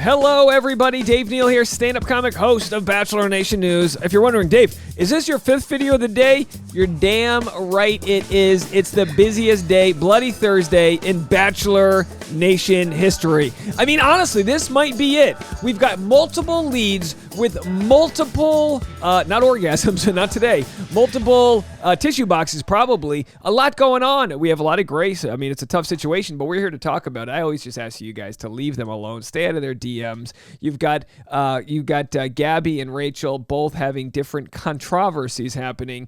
Hello, everybody. Dave Neal here, stand-up comic, host of Bachelor Nation News. If you're wondering, Dave, is this your fifth video of the day? You're damn right it is. It's the busiest day, Bloody Thursday, in Bachelor Nation history. I mean, honestly, this might be it. We've got multiple leads with multiple, not orgasms, not today, multiple tissue boxes, probably. A lot going on. We have a lot of grace. I mean, it's a tough situation, but we're here to talk about it. I always just ask you guys to leave them alone. Stay out of their DMs. You've got Gabby and Rachel both having different controversies happening.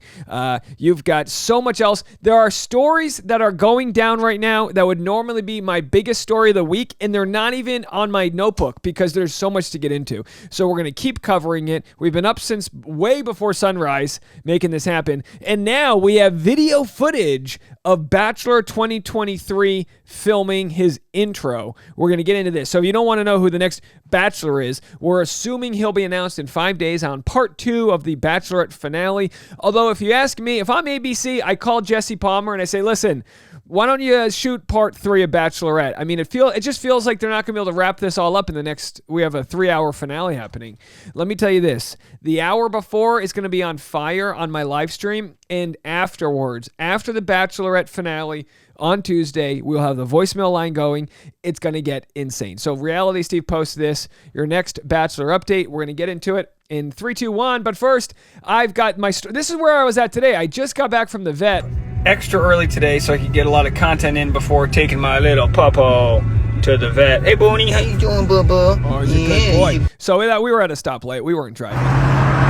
You've got so much else. There are stories that are going down right now that would normally be my biggest story of the week, and they're not even on my notebook because there's so much to get into. So we're going to keep covering it. We've been up since way before sunrise making this happen, and now we have video footage of Bachelor 2023 filming his intro. We're going to get into this. So if you don't want to know who the next Bachelor is, we're assuming he'll be announced in 5 days on part 2 of the Bachelorette finale. Although if you ask me, if I'm ABC, I call Jesse Palmer and I say, listen, why don't you shoot part 3 of Bachelorette? I mean, it just feels like they're not going to be able to wrap this all up in the next, we have a 3-hour finale happening. Let me tell you this, the hour before is going to be on fire on my live stream, and afterwards, after the Bachelorette finale on Tuesday, we'll have the voicemail line going. It's going to get insane. So Reality Steve posts this, your next Bachelor update. We're going to get into it in 3, 2, 1. But first, I've got my, this is where I was at today. I just got back from the vet. Extra early today so I could get a lot of content in before taking my little puppo to the vet. Hey, Booney, how you doing, Bubba? Oh, he's a good boy. So we were at a stoplight. We weren't driving.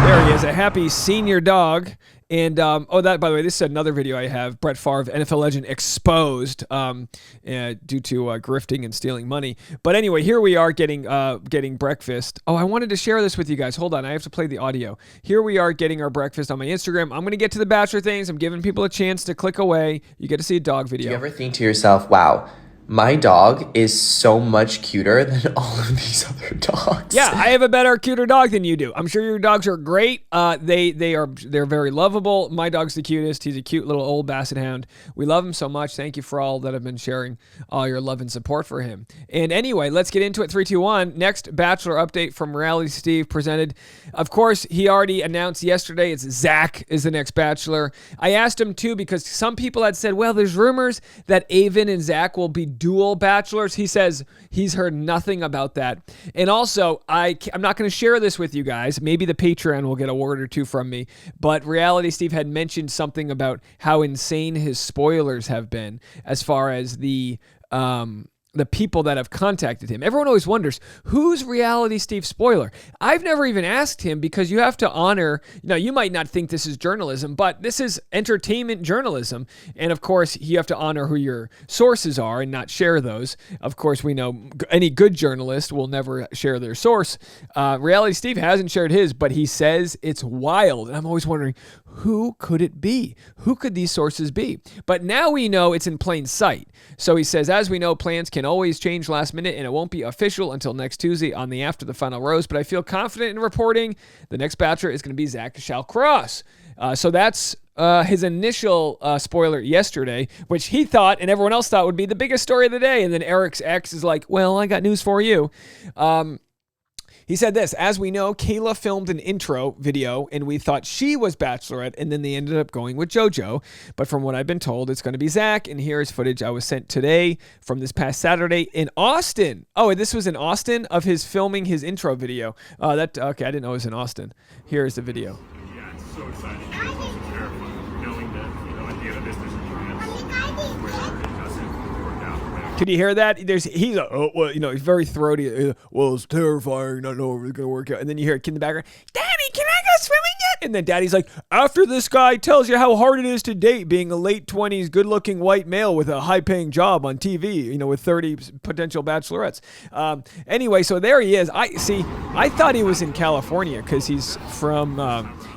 There he is, a happy senior dog. And, by the way, this is another video I have. Brett Favre, NFL legend, exposed due to grifting and stealing money. But anyway, here we are getting breakfast. Oh, I wanted to share this with you guys. Hold on, I have to play the audio. Here we are getting our breakfast on my Instagram. I'm going to get to the Bachelor things. I'm giving people a chance to click away. You get to see a dog video. Do you ever think to yourself, wow, my dog is so much cuter than all of these other dogs? Yeah, I have a better, cuter dog than you do. I'm sure your dogs are great. They're very lovable. My dog's the cutest. He's a cute little old basset hound. We love him so much. Thank you for all that have been sharing all your love and support for him. And anyway, let's get into it. 3, 2, 1. Next Bachelor update from Reality Steve presented. Of course, he already announced yesterday it's Zach is the next Bachelor. I asked him too because some people had said, well, there's rumors that Avon and Zach will be dual Bachelors. He says he's heard nothing about that. And also, I'm not going to share this with you guys. Maybe the Patreon will get a word or two from me. But Reality Steve had mentioned something about how insane his spoilers have been as far as the people that have contacted him. Everyone always wonders, who's Reality Steve spoiler? I've never even asked him because you have to honor, you might not think this is journalism, but this is entertainment journalism. And of course, you have to honor who your sources are and not share those. Of course, we know any good journalist will never share their source. Reality Steve hasn't shared his, but he says it's wild. And I'm always wondering, who could it be? Who could these sources be? But now we know it's in plain sight. So he says, as we know, plans can always change last minute and it won't be official until next Tuesday on the After the Final Rose. But I feel confident in reporting the next Bachelor is going to be Zach Shallcross. So that's his initial spoiler yesterday, which he thought and everyone else thought would be the biggest story of the day. And then Eric's ex is like, well, I got news for you. He said this, as we know, Kayla filmed an intro video and we thought she was Bachelorette and then they ended up going with JoJo. But from what I've been told, it's going to be Zach. And here's footage I was sent today from this past Saturday in Austin. Oh, this was in Austin of his filming his intro video. Okay, I didn't know it was in Austin. Here's the video. Yeah, it's so exciting. It's also terrifying knowing that, at the end of this, there's a chance where it doesn't work out. Can you hear that? He's very throaty. Well, it's terrifying. Not know if it's going to work out. And then you hear a kid in the background, Daddy, can I go swimming yet? And then Daddy's like, after this guy tells you how hard it is to date being a late 20s, good-looking white male with a high-paying job on TV, with 30 potential bachelorettes. Anyway, so there he is. I thought he was in California because he's from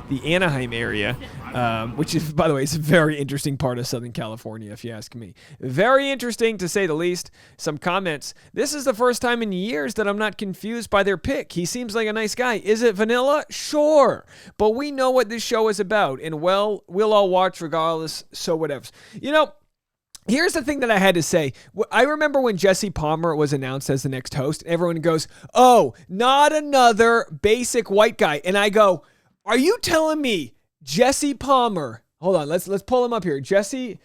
the Anaheim area. Which is, by the way, is a very interesting part of Southern California, if you ask me. Very interesting, to say the least. Some comments. This is the first time in years that I'm not confused by their pick. He seems like a nice guy. Is it vanilla? Sure. But we know what this show is about, and, we'll all watch regardless, so whatever. Here's the thing that I had to say. I remember when Jesse Palmer was announced as the next host, everyone goes, "Oh, not another basic white guy." And I go, "Are you telling me Jesse Palmer?" Hold on, let's pull him up here. Jesse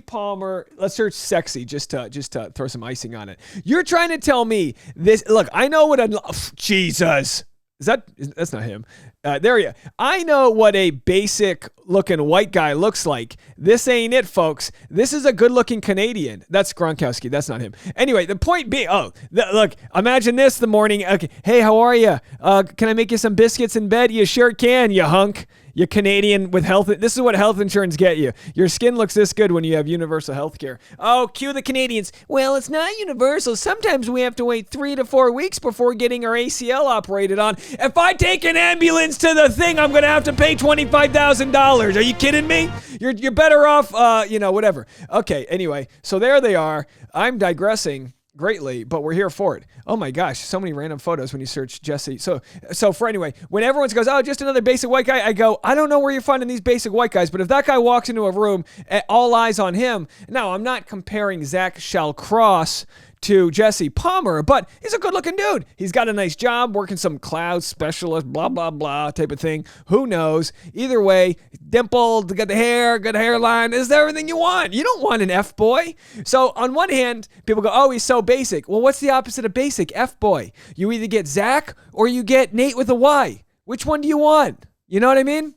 Palmer. Let's search sexy just to throw some icing on it. You're trying to tell me this? Look, I know what Jesus. That's not him. There you go. I know what a basic looking white guy looks like. This ain't it, folks. This is a good looking Canadian. That's Gronkowski. That's not him. Anyway, the point being, look, imagine this the morning. Okay, hey, how are you? Can I make you some biscuits in bed? You sure can, you hunk. You Canadian with health. This is what health insurance get you. Your skin looks this good when you have universal health care. Oh, cue the Canadians. Well, it's not universal. Sometimes we have to wait 3 to 4 weeks before getting our ACL operated on. If I take an ambulance to the thing, I'm going to have to pay $25,000. Are you kidding me? You're better off, whatever. Okay, anyway, so there they are. I'm digressing greatly, but we're here for it. Oh my gosh, so many random photos when you search Jesse. So for anyway, when everyone goes, "Oh, just another basic white guy," I go, I don't know where you're finding these basic white guys, but if that guy walks into a room, all eyes on him. Now, I'm not comparing Zach Shallcross to Jesse Palmer, but he's a good-looking dude. He's got a nice job, working some cloud specialist, blah, blah, blah type of thing. Who knows? Either way, dimpled, got the hair, good hairline. This is everything you want. You don't want an F-boy. So on one hand, people go, "Oh, he's so basic." Well, what's the opposite of basic? F-boy. You either get Zach or you get Nate with a Y. Which one do you want? You know what I mean?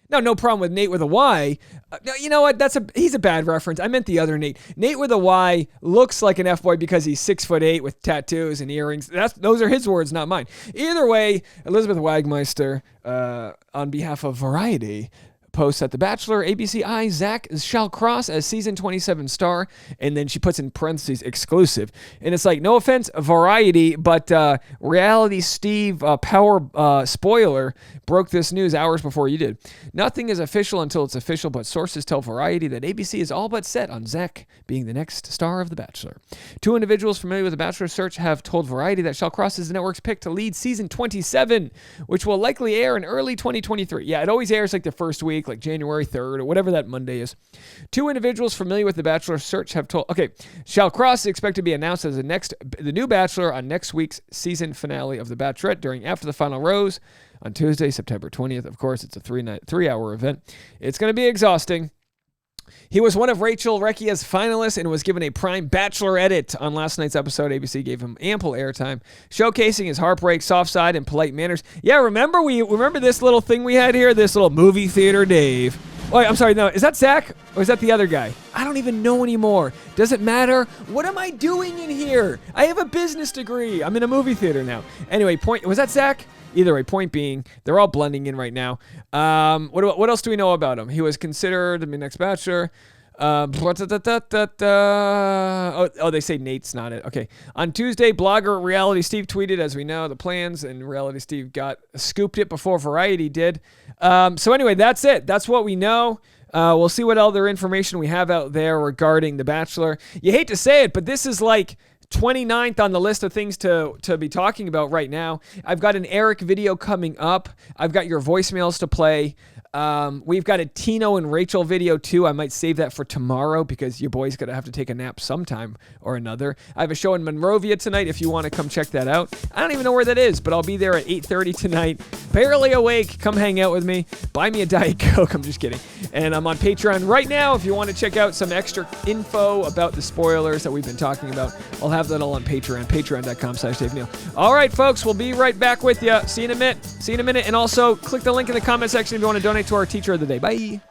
No problem with Nate with a Y. You know what? He's a bad reference. I meant the other Nate. Nate with a Y looks like an F-boy because he's 6'8" with tattoos and earrings. Those are his words, not mine. Either way, Elizabeth Wagmeister, on behalf of Variety, posts at The Bachelor, ABC eyes Zach Shallcross as season 27 star, and then she puts in parentheses exclusive. And it's like, no offense, Variety, but Reality Steve Power spoiler broke this news hours before you did. Nothing is official until it's official, but sources tell Variety that ABC is all but set on Zach being the next star of The Bachelor. 2 individuals familiar with The Bachelor search have told Variety that Shallcross is the network's pick to lead season 27, which will likely air in early 2023. Yeah, it always airs like the first week, like January 3rd or whatever that Monday is. 2 individuals familiar with The Bachelor search have told, Shallcross is expected to be announced as the new Bachelor on next week's season finale of The Bachelorette after the final rose on Tuesday, September 20th. Of course, it's a 3-hour event. It's going to be exhausting. He was one of Rachel Recchia's finalists and was given a prime Bachelor edit on last night's episode. ABC gave him ample airtime, showcasing his heartbreak, soft side, and polite manners. Yeah, remember this little thing we had here? This little movie theater Dave. Oh, I'm sorry, no, is that Zach or is that the other guy? I don't even know anymore. Does it matter? What am I doing in here? I have a business degree. I'm in a movie theater now. Anyway, was that Zach? Either way, point being, they're all blending in right now. What else do we know about him? He was considered the next Bachelor. They say Nate's not it. Okay. On Tuesday, blogger Reality Steve tweeted, as we know, the plans, and Reality Steve scooped it before Variety did. So anyway, that's it. That's what we know. We'll see what other information we have out there regarding The Bachelor. You hate to say it, but this is like 29th on the list of things to be talking about right now. I've got an Eric video coming up. I've got your voicemails to play. We've got a Tino and Rachel video too. I might save that for tomorrow because your boy's going to have to take a nap sometime or another. I have a show in Monrovia tonight if you want to come check that out. I don't even know where that is, but I'll be there at 8:30 tonight. Barely awake. Come hang out with me. Buy me a Diet Coke. I'm just kidding. And I'm on Patreon right now if you want to check out some extra info about the spoilers that we've been talking about. I'll have that all on Patreon. Patreon.com/Dave Neal. All right, folks. We'll be right back with you. See you in a minute. And also, click the link in the comment section if you want to donate to our Teacher of the Day. Bye.